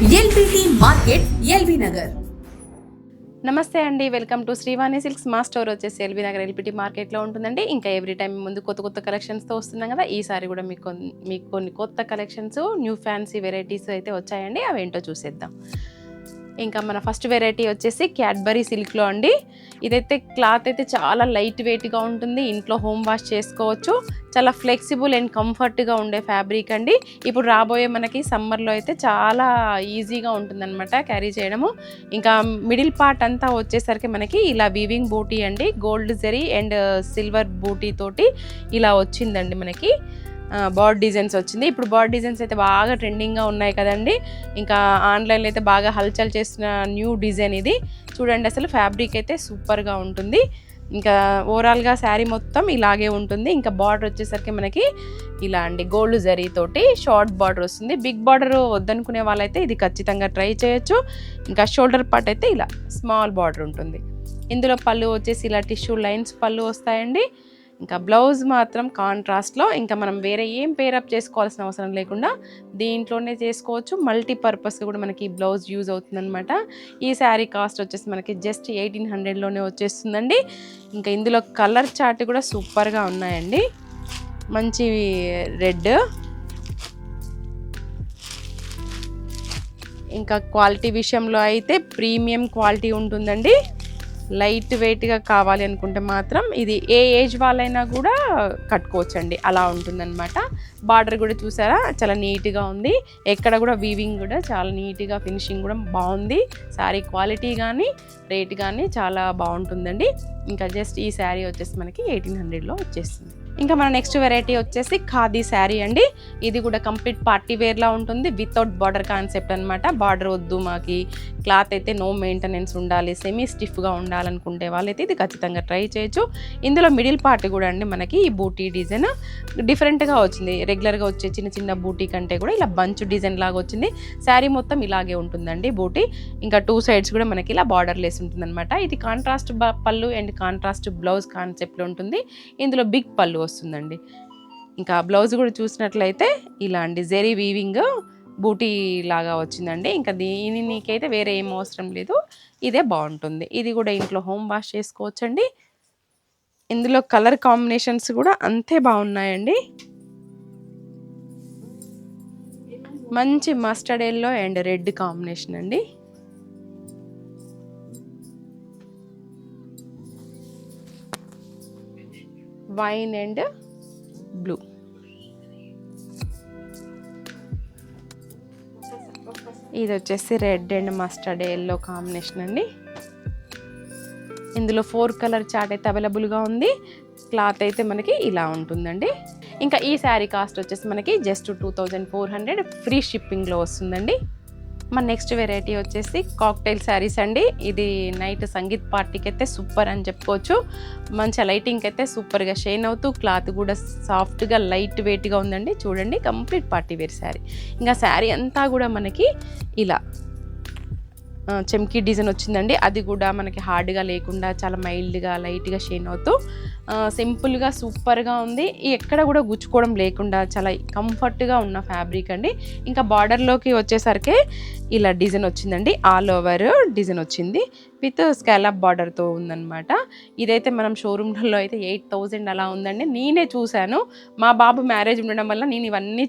LBT market, LB Nagar. నమస్తే అండి, welcome to Srivani silks. మా స్టోర్ వచ్చేసి ఎల్బీ నగర్ ఎల్బిటి మార్కెట్లో ఉంటుందండి. ఇంకా ఎవ్రీ టైం ముందు కొత్త కలెక్షన్స్తో వస్తున్నాం కదా. ఈసారి కూడా మీకు కొన్ని కొత్త కలెక్షన్స్, న్యూ ఫ్యాన్సీ వెరైటీస్ అయితే వచ్చాయండి. అవి ఏంటో చూసేద్దాం. ఇంకా మన ఫస్ట్ వెరైటీ వచ్చేసి క్యాడ్బరీ సిల్క్లో అండి. ఇదైతే క్లాత్ అయితే చాలా లైట్ వెయిట్గా ఉంటుంది, ఇంట్లో హోమ్ వాష్ చేసుకోవచ్చు. చాలా ఫ్లెక్సిబుల్ అండ్ కంఫర్ట్గా ఉండే ఫ్యాబ్రిక్ అండి. ఇప్పుడు రాబోయే మనకి సమ్మర్లో అయితే చాలా ఈజీగా ఉంటుందన్నమాట క్యారీ చేయడము. ఇంకా మిడిల్ పార్ట్ అంతా వచ్చేసరికి మనకి ఇలా వీవింగ్ బూటీ అండి, గోల్డ్ జరీ అండ్ సిల్వర్ బూటీ తోటి ఇలా వచ్చిందండి మనకి. బర్డ్ డిజైన్స్ వచ్చింది. ఇప్పుడు బర్డ్ డిజైన్స్ అయితే బాగా ట్రెండింగ్గా ఉన్నాయి కదండి. ఇంకా ఆన్లైన్లో అయితే బాగా హల్చల్ చేసిన న్యూ డిజైన్ ఇది. చూడండి, అసలు ఫ్యాబ్రిక్ అయితే సూపర్గా ఉంటుంది. ఇంకా ఓవరాల్గా శారీ మొత్తం ఇలాగే ఉంటుంది. ఇంకా బార్డర్ వచ్చేసరికి మనకి ఇలా అండి, గోల్డ్ జరీ తోటి షార్ట్ బార్డర్ వస్తుంది. బిగ్ బార్డర్ వద్దనుకునే వాళ్ళైతే ఇది ఖచ్చితంగా ట్రై చేయొచ్చు. ఇంకా షోల్డర్ పార్ట్ అయితే ఇలా స్మాల్ బార్డర్ ఉంటుంది. ఇందులో పళ్ళు వచ్చేసి ఇలా టిష్యూ లైన్స్ పళ్ళు వస్తాయండి. ఇంకా బ్లౌజ్ మాత్రం కాంట్రాస్ట్లో, ఇంకా మనం వేరే ఏం పేరప్ చేసుకోవాల్సిన అవసరం లేకుండా దీంట్లోనే చేసుకోవచ్చు. మల్టీపర్పస్గా కూడా మనకి ఈ బ్లౌజ్ యూజ్ అవుతుందన్నమాట. ఈ శారీ కాస్ట్ వచ్చేసి మనకి జస్ట్ 1800లోనే వచ్చేస్తుందండి. ఇంకా ఇందులో కలర్ చార్ట్ కూడా సూపర్గా ఉన్నాయండి. మంచి రెడ్, ఇంకా క్వాలిటీ విషయంలో అయితే ప్రీమియం క్వాలిటీ ఉంటుందండి. లైట్ వెయిట్గా కావాలి అనుకుంటే మాత్రం ఇది ఏ ఏజ్ వాళ్ళైనా కూడా కట్టుకోవచ్చండి, అలా ఉంటుందన్నమాట. బార్డర్ కూడా చూసారా, చాలా నీట్గా ఉంది. ఎక్కడ కూడా వీవింగ్ కూడా చాలా నీట్గా, ఫినిషింగ్ కూడా బాగుంది. శారీ క్వాలిటీ కానీ రేట్ కానీ చాలా బాగుంటుందండి. ఇంకా జస్ట్ ఈ శారీ వచ్చేసి మనకి 1800లో వచ్చేస్తుంది. ఇంకా మన నెక్స్ట్ వెరైటీ వచ్చేసి ఖాదీ శారీ అండి. ఇది కూడా కంప్లీట్ పార్టీ వేర్లా ఉంటుంది, వితౌట్ బార్డర్ కాన్సెప్ట్ అనమాట. బార్డర్ వద్దు మాకి, క్లాత్ అయితే నో మెయింటెనెన్స్ ఉండాలి, సెమీ స్టిఫ్గా ఉండాలనుకుంటే వాళ్ళైతే ఇది ఖచ్చితంగా ట్రై చేయొచ్చు. ఇందులో మిడిల్ పార్ట్ కూడా అండి మనకి ఈ బూటీ డిజైన్ డిఫరెంట్గా వచ్చింది. రెగ్యులర్గా వచ్చే చిన్న బూటీ కంటే కూడా ఇలా బంచ్ డిజైన్ లాగా వచ్చింది. శారీ మొత్తం ఇలాగే ఉంటుందండి బూటీ. ఇంకా 2 సైడ్స్ కూడా మనకి ఇలా బార్డర్ లెస్ ఉంటుందన్నమాట. ఇది కాంట్రాస్ట్ పళ్ళు అండ్ కాంట్రాస్ట్ బ్లౌజ్ కాన్సెప్ట్లో ఉంటుంది. ఇందులో బిగ్ పళ్ళు వస్తుందండి. ఇంకా బ్లౌజ్ కూడా చూసినట్లయితే ఇలా అండి, జెరీ వీవింగ్ బూటీ లాగా వచ్చిందండి. ఇంకా దీనికైతే వేరే ఏం అవసరం లేదు, ఇదే బాగుంటుంది. ఇది కూడా ఇంట్లో హోమ్ వాష్ చేసుకోవచ్చండి. ఇందులో కలర్ కాంబినేషన్స్ కూడా అంతే బాగున్నాయండి. మంచి mustard yellow and red combination అండి. Wine and blue. ఇది వచ్చేసి red and mustard yellow combination అండి. ఇందులో 4 కలర్ చార్ట్ అయితే అవైలబుల్గా ఉంది. క్లాత్ అయితే మనకి ఇలా ఉంటుందండి. ఇంకా ఈ శారీ కాస్ట్ వచ్చేసి మనకి జస్ట్ 2400 ఫ్రీ షిప్పింగ్లో వస్తుందండి. మన నెక్స్ట్ వెరైటీ వచ్చేసి కాక్టైల్ శారీస్ అండి. ఇది నైట్ సంగీత్ పార్టీకి అయితే సూపర్ అని చెప్పుకోవచ్చు. మంచి లైటింగ్కి అయితే సూపర్గా షైన్ అవుతూ, క్లాత్ కూడా సాఫ్ట్గా లైట్ వెయిట్గా ఉందండి. చూడండి, కంప్లీట్ పార్టీ వేర్ శారీ. ఇంకా శారీ అంతా కూడా మనకి ఇలా చెమ్కీ డిజైన్ వచ్చిందండి. అది కూడా మనకి హార్డ్గా లేకుండా చాలా మైల్డ్గా లైట్గా షైన్ అవుతూ సింపుల్గా సూపర్గా ఉంది. ఎక్కడ కూడా గుచ్చుకోవడం లేకుండా చాలా కంఫర్ట్గా ఉన్న ఫ్యాబ్రిక్ అండి. ఇంకా బార్డర్లోకి వచ్చేసరికి ఇలా డిజైన్ వచ్చిందండి. ఆల్ ఓవర్ డిజైన్ వచ్చింది విత్ స్కాలప్ బార్డర్తో ఉందన్నమాట. ఇదైతే మనం షోరూమ్లలో అయితే 8000 అలా ఉందండి. నేనే చూశాను, మా బాబు మ్యారేజ్ ఉండడం వల్ల నేను ఇవన్నీ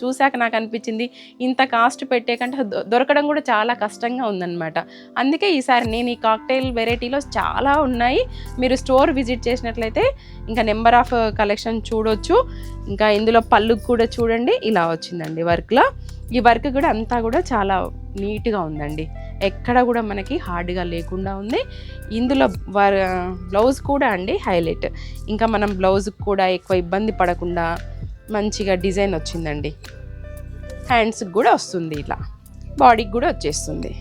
చూశాక నాకు అనిపించింది ఇంత కాస్ట్ పెట్టే కంటే దొరకడం కూడా చాలా కష్టంగా ఉందన్నమాట. అందుకే ఈసారి నేను ఈ కాక్టైల్ వెరైటీలో చాలా ఉన్నాయి. మీరు స్టోర్ విజిట్ చేసినట్లయితే ఇంకా నెంబర్ ఆఫ్ కలెక్షన్ చూడొచ్చు. ఇంకా ఇందులో పళ్ళు కూడా చూడండి, ఇలా వచ్చిందండి వర్క్లో. ఈ వర్క్ కూడా అంతా కూడా చాలా నీట్గా ఉందండి, ఎక్కడ కూడా మనకి హార్డ్గా లేకుండా ఉంది. ఇందులో బ్లౌజ్ కూడా అండి హైలైట్. ఇంకా మనం బ్లౌజ్కి కూడా ఎక్కువ ఇబ్బంది పడకుండా మంచిగా డిజైన్ వచ్చిందండి. హ్యాండ్స్కి కూడా వస్తుంది, ఇలా బాడీకి కూడా వచ్చేస్తుంది.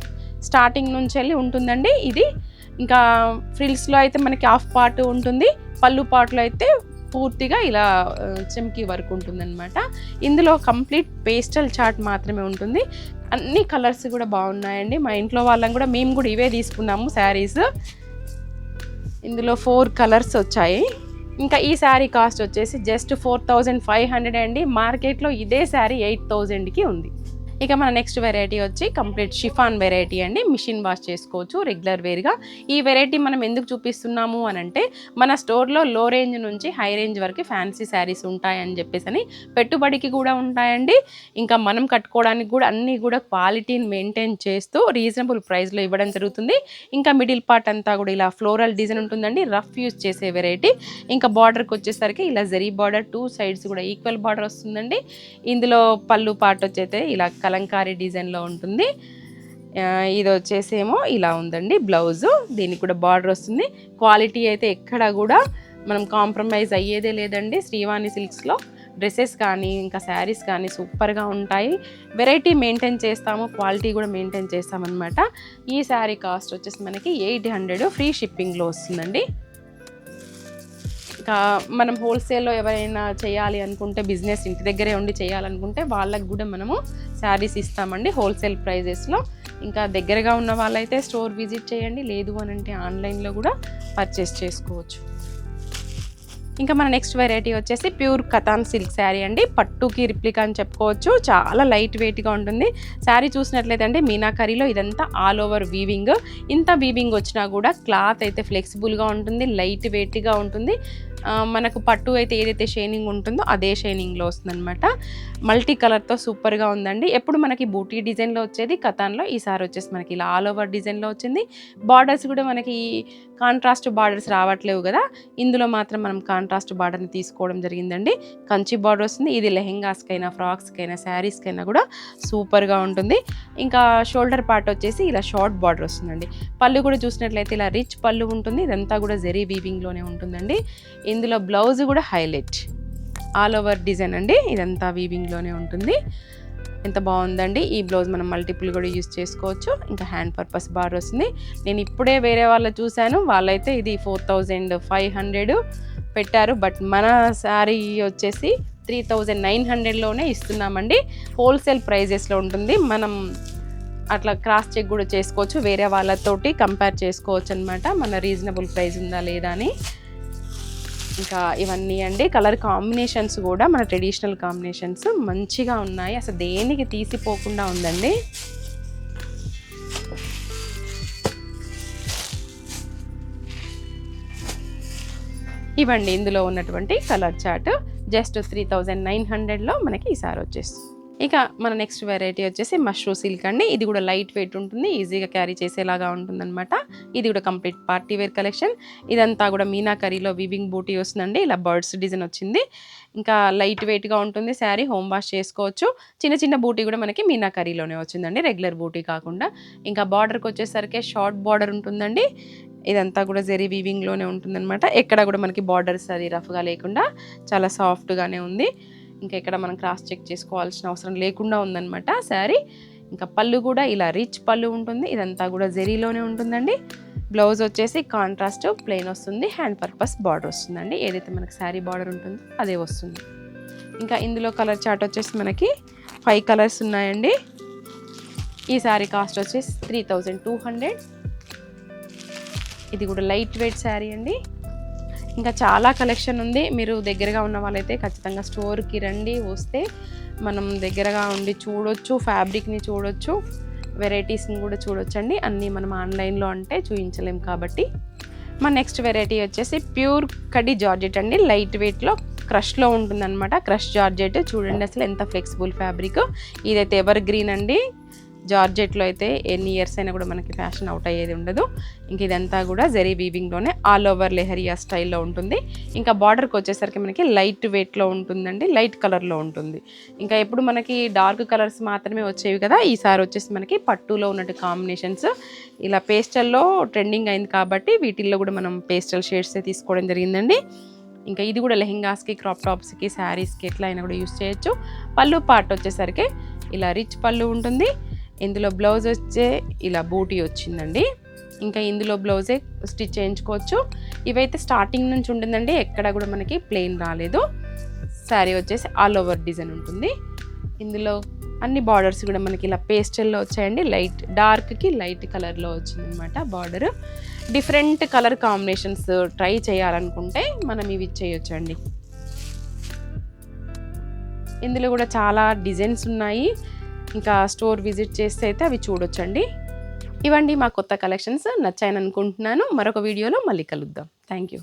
స్టార్టింగ్ నుంచి వెళ్ళి ఉంటుందండి ఇది. ఇంకా ఫ్రిల్స్లో అయితే మనకి హాఫ్ పార్ట్ ఉంటుంది, పళ్ళు పార్ట్లో అయితే పూర్తిగా ఇలా చెమ్కీ వర్క్ ఉంటుందన్నమాట. ఇందులో కంప్లీట్ పేస్టల్ చార్ట్ మాత్రమే ఉంటుంది. అన్ని కలర్స్ కూడా బాగున్నాయండి. మా ఇంట్లో వాళ్ళం కూడా మేము కూడా ఇవే తీసుకున్నాము శారీస్. ఇందులో 4 కలర్స్ వచ్చాయి. ఇంకా ఈ శారీ కాస్ట్ వచ్చేసి జస్ట్ 4500 అండి. మార్కెట్లో ఇదే శారీ 8000కి ఉంది. ఇక మన నెక్స్ట్ వెరైటీ వచ్చి కంప్లీట్ షిఫాన్ వెరైటీ అండి. మిషన్ వాష్ చేసుకోవచ్చు రెగ్యులర్ వేర్గా. ఈ వెరైటీ మనం ఎందుకు చూపిస్తున్నాము అని అంటే మన స్టోర్లో లో రేంజ్ నుంచి హై రేంజ్ వరకు ఫ్యాన్సీ శారీస్ ఉంటాయని చెప్పేసి అని, పెట్టుబడికి కూడా ఉంటాయండి. ఇంకా మనం కట్టుకోవడానికి కూడా అన్నీ కూడా క్వాలిటీని మెయింటైన్ చేస్తూ రీజనబుల్ ప్రైస్లో ఇవ్వడం జరుగుతుంది. ఇంకా మిడిల్ పార్ట్ అంతా కూడా ఇలా ఫ్లోరల్ డిజైన్ ఉంటుందండి, రఫ్ యూజ్ చేసే వెరైటీ. ఇంకా బార్డర్కి వచ్చేసరికి ఇలా జరీ బార్డర్, 2 సైడ్స్ కూడా ఈక్వల్ బార్డర్ వస్తుందండి. ఇందులో పళ్ళు పార్ట్ వచ్చైతే ఇలా కలంకారీ డిజైన్లో ఉంటుంది. ఇది వచ్చేసేమో ఇలా ఉందండి బ్లౌజు, దీనికి కూడా బార్డర్ వస్తుంది. క్వాలిటీ అయితే ఎక్కడ కూడా మనం కాంప్రమైజ్ అయ్యేదే లేదండి. శ్రీవాణి సిల్క్స్లో డ్రెస్సెస్ కానీ ఇంకా శారీస్ కానీ సూపర్గా ఉంటాయి. వెరైటీ మెయింటైన్ చేస్తాము, క్వాలిటీ కూడా మెయింటైన్ చేస్తామన్నమాట. ఈ శారీ కాస్ట్ వచ్చేసి మనకి 800 ఫ్రీ షిప్పింగ్లో వస్తుందండి. ఇంకా మనం హోల్సేల్లో ఎవరైనా చేయాలి అనుకుంటే, బిజినెస్ ఇంటి దగ్గరే ఉండి చేయాలనుకుంటే వాళ్ళకు కూడా మనము శారీస్ ఇస్తామండి హోల్సేల్ ప్రైజెస్లో. ఇంకా దగ్గరగా ఉన్న వాళ్ళైతే స్టోర్ విజిట్ చేయండి, లేదు అని అంటే ఆన్లైన్లో కూడా పర్చేస్ చేసుకోవచ్చు. ఇంకా మన నెక్స్ట్ వెరైటీ వచ్చేసి ప్యూర్ కతాన్ సిల్క్ శారీ అండి. పట్టుకి రిప్లికా అని చెప్పుకోవచ్చు. చాలా లైట్ వెయిట్గా ఉంటుంది. శారీ చూసినట్లయితే అంటే మీనాకరీలో ఇదంతా ఆల్ ఓవర్ వీవింగ్. ఇంత వీవింగ్ వచ్చినా కూడా క్లాత్ అయితే ఫ్లెక్సిబుల్గా ఉంటుంది, లైట్ వెయిట్గా ఉంటుంది. మనకు పట్టు అయితే ఏదైతే షైనింగ్ ఉంటుందో అదే షైనింగ్లో వస్తుందన్నమాట. మల్టీ కలర్తో సూపర్గా ఉందండి. ఎప్పుడు మనకి బూటీ డిజైన్లో వచ్చేది కతాన్లో, ఈసారి వచ్చేసి మనకి ఇలా ఆల్ ఓవర్ డిజైన్లో వచ్చింది. బార్డర్స్ కూడా మనకి కాంట్రాస్ట్ బార్డర్స్ రావట్లేవు కదా, ఇందులో మాత్రం మనం కాంట్రాస్ట్ బార్డర్ని తీసుకోవడం జరిగిందండి. కంచి బార్డర్ వస్తుంది. ఇది లెహెంగాస్కైనా, ఫ్రాక్స్కైనా, శారీస్కైనా కూడా సూపర్గా ఉంటుంది. ఇంకా షోల్డర్ పార్ట్ వచ్చేసి ఇలా షార్ట్ బార్డర్ వస్తుందండి. పళ్ళు కూడా చూసినట్లయితే ఇలా రిచ్ పళ్ళు ఉంటుంది. ఇదంతా కూడా జరీ వీవింగ్లోనే ఉంటుందండి. ఇందులో బ్లౌజ్ కూడా హైలైట్ ఆల్ ఓవర్ డిజైన్ అండి, ఇదంతా వీవింగ్లోనే ఉంటుంది. ఎంత బాగుందండి. ఈ బ్లౌజ్ మనం మల్టిపుల్ కూడా యూజ్ చేసుకోవచ్చు. ఇంకా హ్యాండ్ పర్పస్ బార్డర్ వస్తుంది. నేను ఇప్పుడే వేరే వాళ్ళు చూశాను, వాళ్ళైతే ఇది 4500 పెట్టారు. బట్ మన శారీ వచ్చేసి 3900లోనే ఇస్తున్నామండి. హోల్సేల్ ప్రైజెస్లో ఉంటుంది. మనం అట్లా క్రాస్ చెక్ కూడా చేసుకోవచ్చు, వేరే వాళ్ళతోటి కంపేర్ చేసుకోవచ్చు అనమాట, మన రీజనబుల్ ప్రైస్ ఉందా లేదా అని. ఇంకా ఇవన్నీ అండి కలర్ కాంబినేషన్స్ కూడా మన ట్రెడిషనల్ కాంబినేషన్స్ మంచిగా ఉన్నాయి. అసలు దేనికి తీసిపోకుండా ఉందండి. ఇవ్వండి ఇందులో ఉన్నటువంటి కలర్ చార్ట్. జస్ట్ 3900లో మనకి ఈసారి వచ్చేస్తుంది. ఇక మన నెక్స్ట్ వెరైటీ వచ్చేసి మష్రూ సిల్క్ అండి. ఇది కూడా లైట్ వెయిట్ ఉంటుంది, ఈజీగా క్యారీ చేసేలాగా ఉంటుందన్నమాట. ఇది కూడా కంప్లీట్ పార్టీ వేర్ కలెక్షన్. ఇదంతా కూడా మీనాకరీలో వీవింగ్ బూటీ వస్తుందండి. ఇలా బర్డ్స్ డిజైన్ వచ్చింది. ఇంకా లైట్ వెయిట్గా ఉంటుంది శారీ, హోమ్ వాష్ చేసుకోవచ్చు. చిన్న చిన్న బూటీ కూడా మనకి మీనాకరీలోనే వచ్చిందండి, రెగ్యులర్ బూటీ కాకుండా. ఇంకా బార్డర్కి వచ్చేసరికి షార్ట్ బార్డర్ ఉంటుందండి. ఇదంతా కూడా జరీ వీవింగ్లోనే ఉంటుందన్నమాట. ఎక్కడ కూడా మనకి బార్డర్స్ అది రఫ్గా లేకుండా చాలా సాఫ్ట్గానే ఉంది. ఇంకా ఇక్కడ మనం క్రాస్ చెక్ చేసుకోవాల్సిన అవసరం లేకుండా ఉందన్నమాట శారీ. ఇంకా పళ్ళు కూడా ఇలా రిచ్ పళ్ళు ఉంటుంది. ఇదంతా కూడా జరీలోనే ఉంటుందండి. బ్లౌజ్ వచ్చేసి కాంట్రాస్ట్ ప్లెయిన్ వస్తుంది, హ్యాండ్ పర్పస్ బార్డర్ వస్తుందండి. ఏదైతే మనకి శారీ బార్డర్ ఉంటుందో అదే వస్తుంది. ఇంకా ఇందులో కలర్ చార్ట్ వచ్చేసి మనకి 5 కలర్స్ ఉన్నాయండి. ఈ శారీ కాస్ట్ వచ్చేసి 3200. ఇది కూడా లైట్ వెయిట్ శారీ అండి. ఇంకా చాలా కలెక్షన్ ఉంది. మీరు దగ్గరగా ఉన్న వాళ్ళైతే ఖచ్చితంగా స్టోర్కి రండి, వస్తే మనం దగ్గరగా ఉండి చూడొచ్చు, ఫ్యాబ్రిక్ని చూడొచ్చు, వెరైటీస్ని కూడా చూడొచ్చండి. అన్నీ మనం ఆన్లైన్లో అంటే చూపించలేం కాబట్టి. మన నెక్స్ట్ వెరైటీ వచ్చేసి ప్యూర్ కడి జార్జెట్ అండి. లైట్ వెయిట్లో క్రష్లో ఉంటుందన్నమాట. క్రష్ జార్జెట్ చూడండి అసలు ఎంత ఫ్లెక్సిబుల్ ఫ్యాబ్రిక్. ఇదైతే ఎవర్ గ్రీన్ అండి. జార్జెట్లో అయితే ఎన్ని ఇయర్స్ అయినా కూడా మనకి ఫ్యాషన్ అవుట్ అయ్యేది ఉండదు. ఇంక ఇదంతా కూడా జరీ వీవింగ్లోనే ఆల్ ఓవర్ లెహరియా స్టైల్లో ఉంటుంది. ఇంకా బార్డర్కి వచ్చేసరికి మనకి లైట్ వెయిట్లో ఉంటుందండి, లైట్ కలర్లో ఉంటుంది. ఇంకా ఎప్పుడు మనకి డార్క్ కలర్స్ మాత్రమే వచ్చేవి కదా, ఈసారి వచ్చేసి మనకి పట్టులో ఉన్నట్టు కాంబినేషన్స్ ఇలా పేస్టల్లో ట్రెండింగ్ అయింది కాబట్టి వీటిల్లో కూడా మనం పేస్టల్ షేడ్సే తీసుకోవడం జరిగిందండి. ఇంకా ఇది కూడా లెహెంగాస్కి, క్రాప్ టాప్స్కి, శారీస్కి ఎట్లా అయినా కూడా యూస్ చేయొచ్చు. పళ్ళు పార్ట్ వచ్చేసరికి ఇలా రిచ్ పళ్ళు ఉంటుంది. ఇందులో బ్లౌజ్ వచ్చే ఇలా బూటీ వచ్చిందండి. ఇంకా ఇందులో బ్లౌజే స్టిచ్ చేయించుకోవచ్చు. ఇవైతే స్టార్టింగ్ నుంచి ఉంటుందండి, ఎక్కడ కూడా మనకి ప్లెయిన్ రాలేదు. శారీ వచ్చేసి ఆల్ ఓవర్ డిజైన్ ఉంటుంది. ఇందులో అన్ని బార్డర్స్ కూడా మనకి ఇలా పేస్టల్లో వచ్చాయండి. లైట్ డార్క్కి లైట్ కలర్లో వచ్చిందనమాట border. Different colour combinations try చేయాలనుకుంటే మనం ఇవి చేయొచ్చండి. ఇందులో కూడా చాలా డిజైన్స్ ఉన్నాయి. ఇంకా స్టోర్ విజిట్ చేస్తే అయితే అవి చూడొచ్చండి. ఇవండి మా కొత్త కలెక్షన్స్. నచ్చాయని అనుకుంటున్నాను. మరొక వీడియోలో మళ్ళీ కలుద్దాం. Thank you.